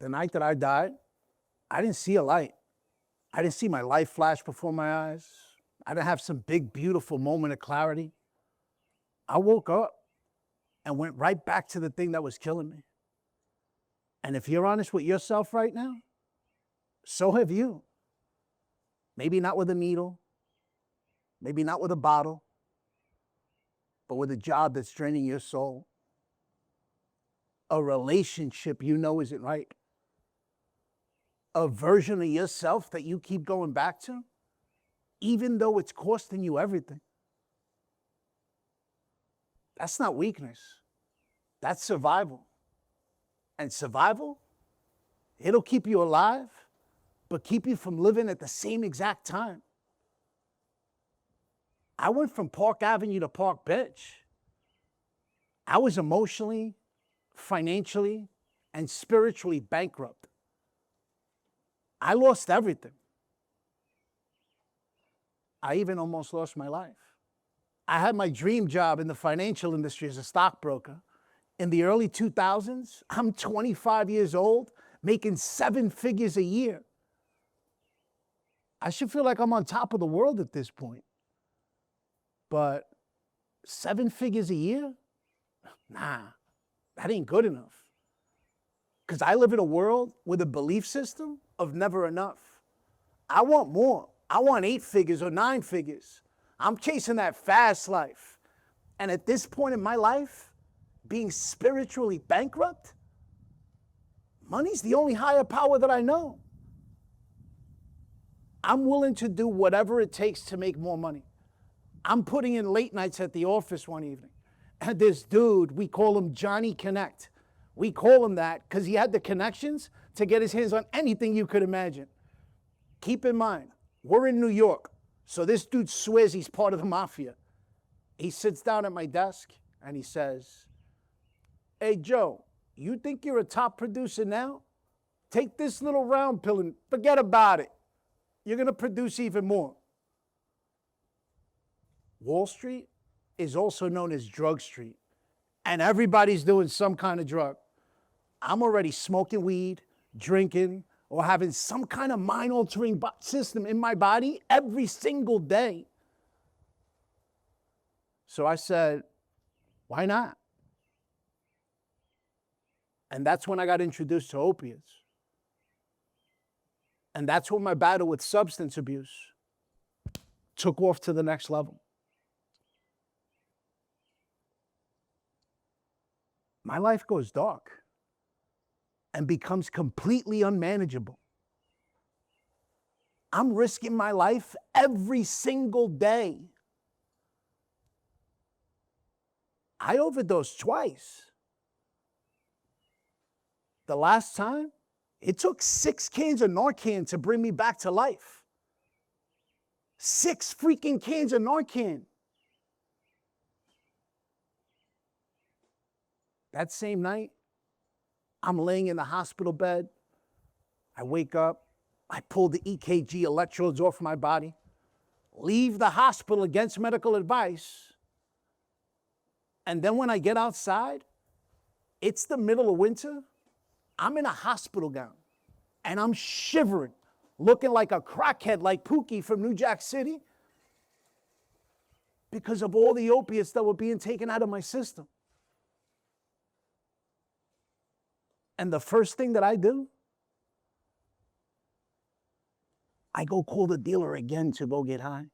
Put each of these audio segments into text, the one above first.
The night that I died, I didn't see a light. I didn't see my life flash before my eyes. I didn't have some big, beautiful moment of clarity. I woke up and went right back to the thing that was killing me. And if you're honest with yourself right now, so have you. Maybe not with a needle, maybe not with a bottle, but with a job that's draining your soul, a relationship you know isn't right, a version of yourself that you keep going back to, even though it's costing you everything. That's not weakness. That's survival. And survival, it'll keep you alive, but keep you from living at the same exact time. I went from Park Avenue to Park Bench. I was emotionally, financially, and spiritually bankrupt. I lost everything. I even almost lost my life. I had my dream job in the financial industry as a stockbroker. In the early 2000s, I'm 25 years old, making 7 figures a year. I should feel like I'm on top of the world at this point. But 7 figures a year? Nah, that ain't good enough. Because I live in a world with a belief system of never enough. I want more. I want 8 figures or 9 figures. I'm chasing that fast life. And at this point in my life, being spiritually bankrupt, money's the only higher power that I know. I'm willing to do whatever it takes to make more money. I'm putting in late nights at the office one evening. And this dude, we call him Johnny Connect. We call him that because he had the connections to get his hands on anything you could imagine. Keep in mind, we're in New York, so this dude swears he's part of the mafia. He sits down at my desk and he says, "Hey, Joe, you think you're a top producer now? Take this little round pill and forget about it. You're going to produce even more." Wall Street is also known as Drug Street, and everybody's doing some kind of drug. I'm already smoking weed, drinking, or having some kind of mind-altering system in my body every single day. So I said, why not? And that's when I got introduced to opiates. And that's when my battle with substance abuse took off to the next level. My life goes dark and becomes completely unmanageable. I'm risking my life every single day. I overdosed twice. The last time, it took 6 cans of Narcan to bring me back to life. 6 freaking cans of Narcan. That same night, I'm laying in the hospital bed. I wake up. I pull the EKG electrodes off my body, leave the hospital against medical advice. And then when I get outside, it's the middle of winter. I'm in a hospital gown and I'm shivering, looking like a crackhead like Pookie from New Jack City because of all the opiates that were being taken out of my system. And the first thing that I do, I go call the dealer again to go get high.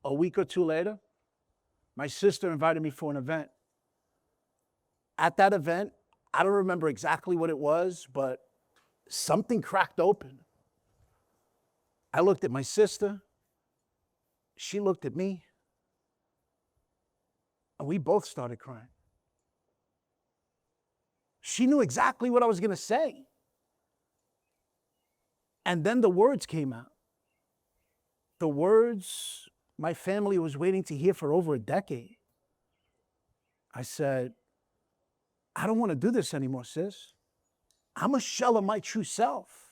A week or two later, my sister invited me for an event. At that event, I don't remember exactly what it was, but something cracked open. I looked at my sister. She looked at me. And we both started crying. She knew exactly what I was going to say. And then the words came out. The words my family was waiting to hear for over a decade. I said, I don't want to do this anymore, sis. I'm a shell of my true self.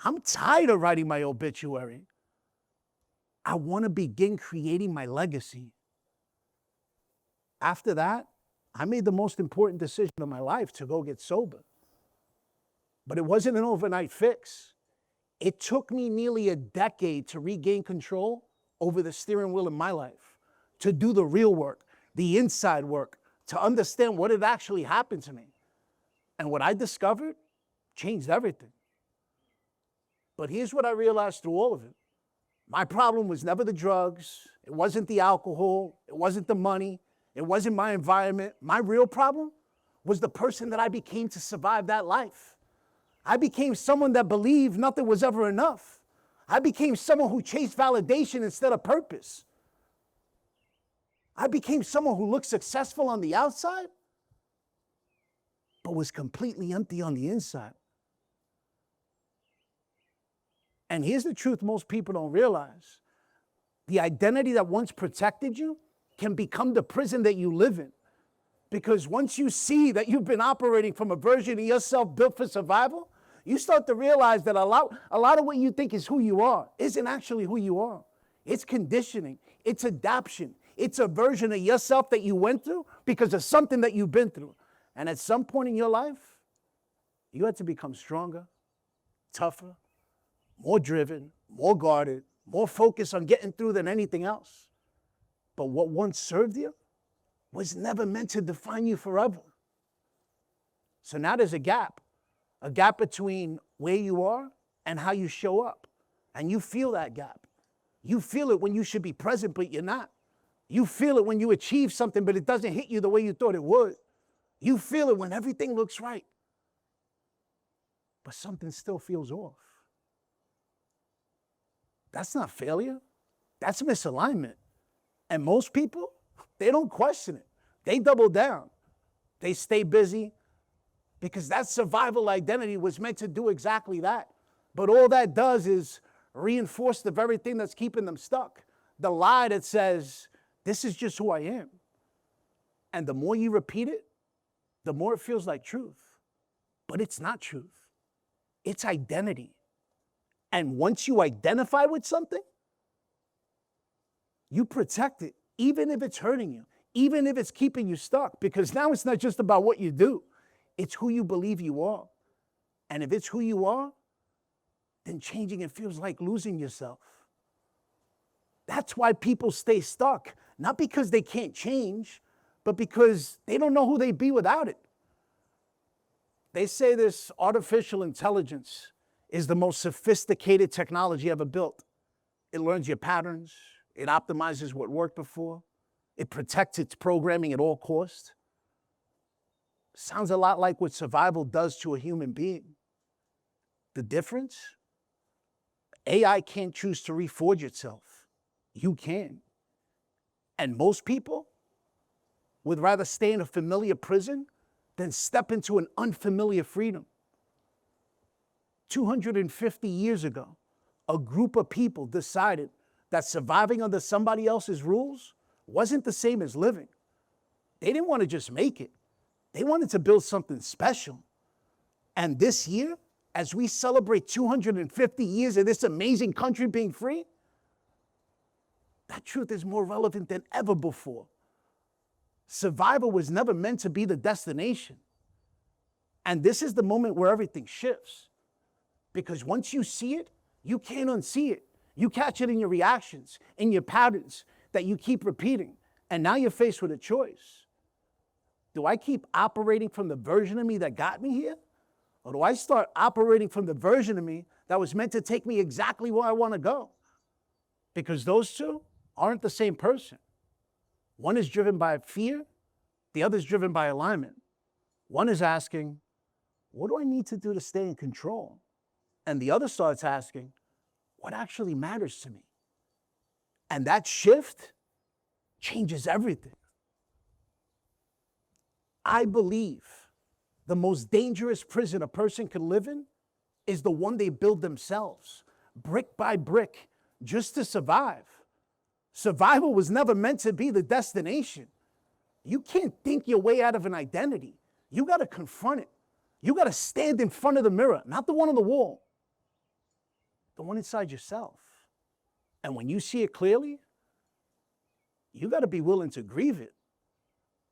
I'm tired of writing my obituary. I want to begin creating my legacy. After that, I made the most important decision of my life to go get sober. But it wasn't an overnight fix. It took me nearly a decade to regain control over the steering wheel of my life, to do the real work, the inside work, to understand what had actually happened to me. And what I discovered changed everything. But here's what I realized through all of it. My problem was never the drugs. It wasn't the alcohol. It wasn't the money. It wasn't my environment. My real problem was the person that I became to survive that life. I became someone that believed nothing was ever enough. I became someone who chased validation instead of purpose. I became someone who looked successful on the outside, but was completely empty on the inside. And here's the truth most people don't realize. The identity that once protected you can become the prison that you live in. Because once you see that you've been operating from a version of yourself built for survival, you start to realize that a lot of what you think is who you are isn't actually who you are. It's conditioning. It's adaptation. It's a version of yourself that you went through because of something that you've been through. And at some point in your life, you had to become stronger, tougher, more driven, more guarded, more focused on getting through than anything else. But what once served you was never meant to define you forever. So now there's a gap between where you are and how you show up. And you feel that gap. You feel it when you should be present, but you're not. You feel it when you achieve something, but it doesn't hit you the way you thought it would. You feel it when everything looks right, but something still feels off. That's not failure. That's misalignment. And most people, they don't question it. They double down. They stay busy because that survival identity was meant to do exactly that. But all that does is reinforce the very thing that's keeping them stuck. The lie that says, this is just who I am. And the more you repeat it, the more it feels like truth. But it's not truth. It's identity. And once you identify with something, you protect it, even if it's hurting you, even if it's keeping you stuck, because now it's not just about what you do, it's who you believe you are. And if it's who you are, then changing it feels like losing yourself. That's why people stay stuck, not because they can't change, but because they don't know who they'd be without it. They say this artificial intelligence is the most sophisticated technology ever built. It learns your patterns. It optimizes what worked before. It protects its programming at all costs. Sounds a lot like what survival does to a human being. The difference? AI can't choose to reforge itself. You can. And most people would rather stay in a familiar prison than step into an unfamiliar freedom. 250 years ago, a group of people decided that surviving under somebody else's rules wasn't the same as living. They didn't want to just make it. They wanted to build something special. And this year, as we celebrate 250 years of this amazing country being free, that truth is more relevant than ever before. Survival was never meant to be the destination. And this is the moment where everything shifts. Because once you see it, you can't unsee it. You catch it in your reactions, in your patterns that you keep repeating. And now you're faced with a choice. Do I keep operating from the version of me that got me here? Or do I start operating from the version of me that was meant to take me exactly where I want to go? Because those two aren't the same person. One is driven by fear, the other is driven by alignment. One is asking, what do I need to do to stay in control? And the other starts asking, what actually matters to me? And that shift changes everything. I believe the most dangerous prison a person can live in is the one they build themselves, brick by brick, just to survive. Survival was never meant to be the destination. You can't think your way out of an identity. You got to confront it. You got to stand in front of the mirror, not the one on the wall, the one inside yourself. And when you see it clearly, you got to be willing to grieve it,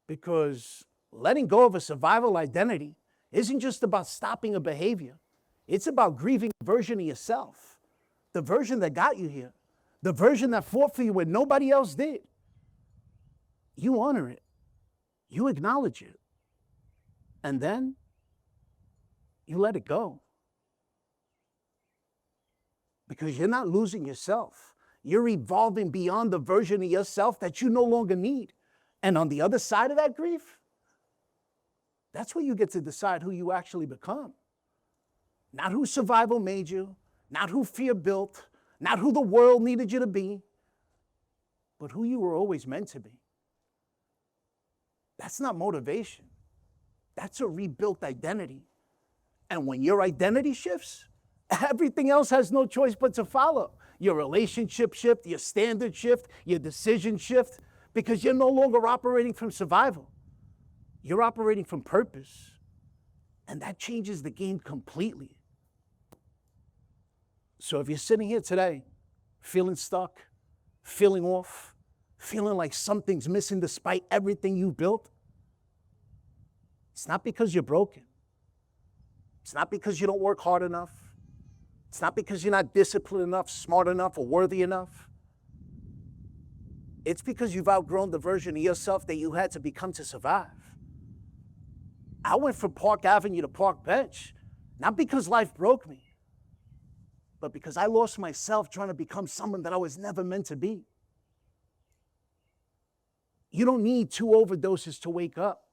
because Letting go of a survival identity isn't just about stopping a behavior. It's about grieving the version of yourself, the version that got you here, the version that fought for you when nobody else did. You honor it. You acknowledge it. And then you let it go. Because you're not losing yourself. You're evolving beyond the version of yourself that you no longer need. And on the other side of that grief, that's where you get to decide who you actually become. Not who survival made you, not who fear built, not who the world needed you to be, but who you were always meant to be. That's not motivation. That's a rebuilt identity. And when your identity shifts, everything else has no choice but to follow. Your relationship shift, your standard shift, your decision shift, because you're no longer operating from survival. You're operating from purpose. And that changes the game completely. So if you're sitting here today, feeling stuck, feeling off, feeling like something's missing despite everything you built, it's not because you're broken. It's not because you don't work hard enough. It's not because you're not disciplined enough, smart enough, or worthy enough. It's because you've outgrown the version of yourself that you had to become to survive. I went from Park Avenue to Park Bench, not because life broke me, but because I lost myself trying to become someone that I was never meant to be. You don't need 2 overdoses to wake up.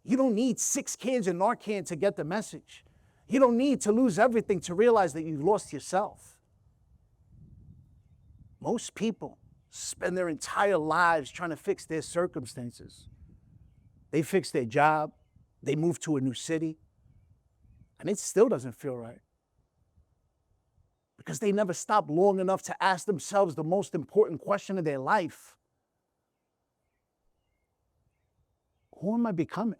You don't need 6 cans of Narcan to get the message. You don't need to lose everything to realize that you've lost yourself. Most people spend their entire lives trying to fix their circumstances. They fix their job, they move to a new city, and it still doesn't feel right. Because they never stop long enough to ask themselves the most important question of their life. Who am I becoming?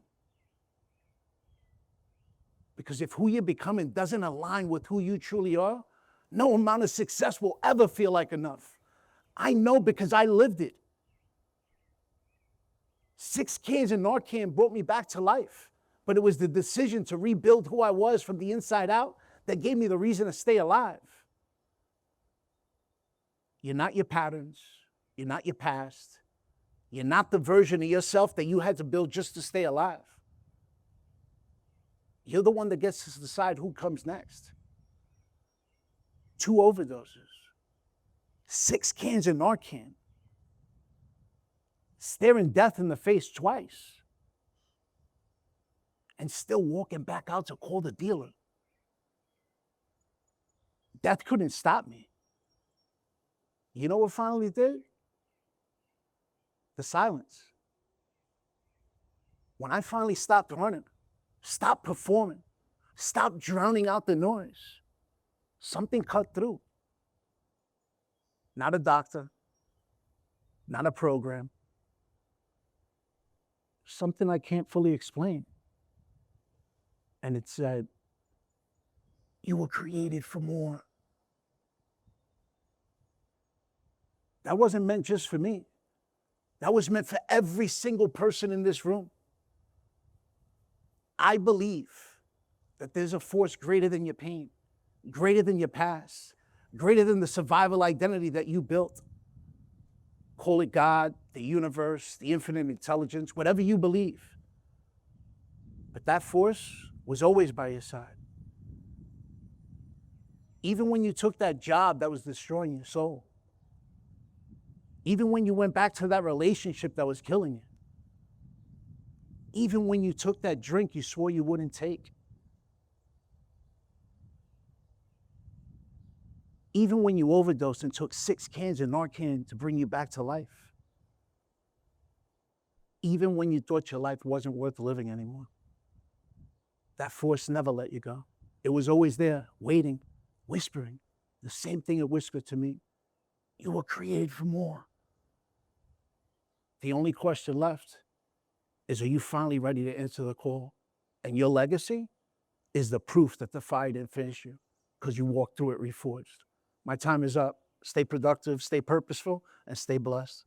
Because if who you're becoming doesn't align with who you truly are, no amount of success will ever feel like enough. I know because I lived it. 6 cans of Narcan brought me back to life, but it was the decision to rebuild who I was from the inside out that gave me the reason to stay alive. You're not your patterns. You're not your past. You're not the version of yourself that you had to build just to stay alive. You're the one that gets to decide who comes next. 2 overdoses, 6 cans of Narcan, staring death in the face twice, and still walking back out to call the dealer. Death couldn't stop me. You know what finally did? The silence. When I finally stopped running, stopped performing, stopped drowning out the noise, something cut through. Not a doctor, not a program, something I can't fully explain. And it said, you were created for more. That wasn't meant just for me. That was meant for every single person in this room. I believe that there's a force greater than your pain, greater than your past, greater than the survival identity that you built. Call it God, the universe, the infinite intelligence, whatever you believe. But that force was always by your side. Even when you took that job that was destroying your soul. Even when you went back to that relationship that was killing you. Even when you took that drink you swore you wouldn't take. Even when you overdosed and took 6 cans of Narcan to bring you back to life. Even when you thought your life wasn't worth living anymore. That force never let you go. It was always there, waiting, whispering. The same thing it whispered to me. You were created for more. The only question left is, are you finally ready to answer the call? And your legacy is the proof that the fire didn't finish you, because you walked through it reforged. My time is up. Stay productive, stay purposeful, and stay blessed.